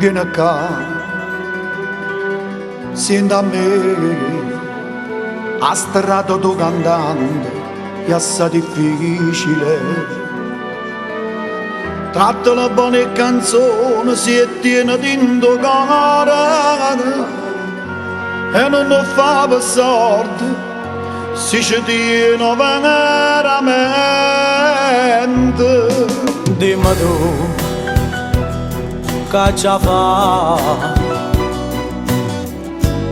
vieni qua, senti a me, a strada tu cantando, è assai difficile. Tratta la buona canzone, si tiene dentro cuore e non lo fa per sorte, si ci tiene veramente. Dimmi tu, che ci fa?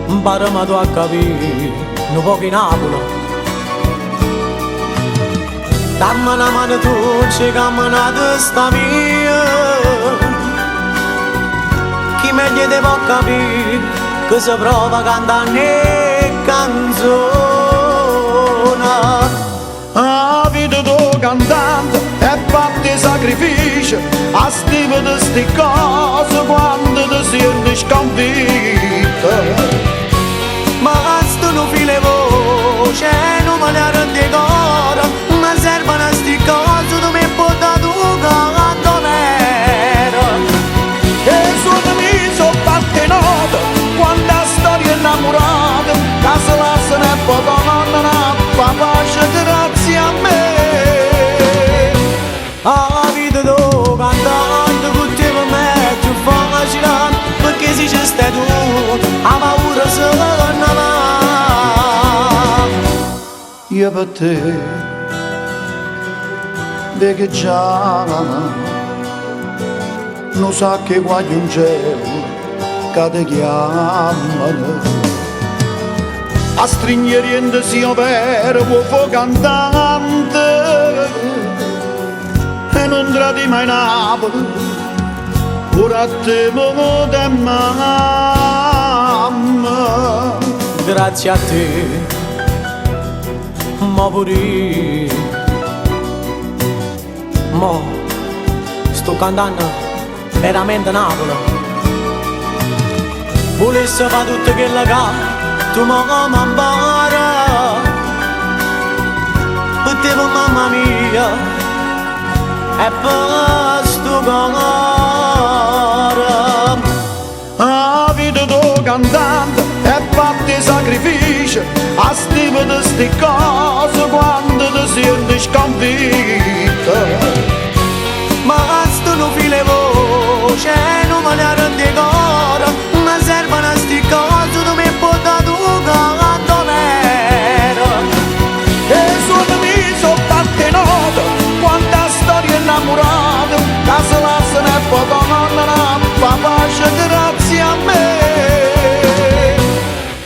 Imparami tu a capire, un po' in Napoli. Dammi una mano tu, ci cammina testa mia. Chi meglio ti può capire che si prova a cantare le canzoni. La vita tu cantante e fatti sacrifici, a stima di sti cose quando ti senti sconfitta. Ma sto non file voce, non me ne rende cora. Ma servono sti cose, tu mi porta tu canto vero. E suonami so parte note, quando storia innamorata, che se lasciano e poi tornano a fa pace grazie a me. La vita tu cantante, che ti permette facile, perché se ci stai tu, la paura se ne va. Io per te, perché già non sa che guagli un cielo che ti chiamano. A stringere sia vero, uovo cantante, e non tradi mai Napoli, ora a te mo te mamma. Grazie a te, mo pure io. Mo sto cantando veramente Napoli. Volesse fare tutto quello che tu mi impara. Per te, per mamma mia, e per sto cuore. La vita tu cantante e fatti sacrifici, a stima di sti cose quando ti senti sconfitta. Ma sto non file voce, non me ne rende cora. Ma servono sti cose, tu mi porta tu canto vero. E suonami so parte note, quanta storia innamorata, che se lasciano e poi tornano a fa pace grazie a me.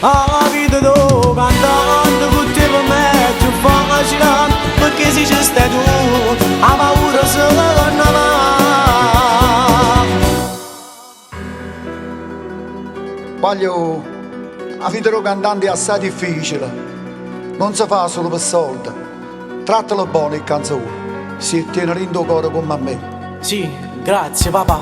La vita tu cantante, che ti permette facile, perché se ci stai tu, la paura se ne va. Voglio, la vita del cantante è assai difficile, non si fa solo per soldi, trattalo buono il canzone, si tiene in tuo cuore come a me. Sì, grazie papà.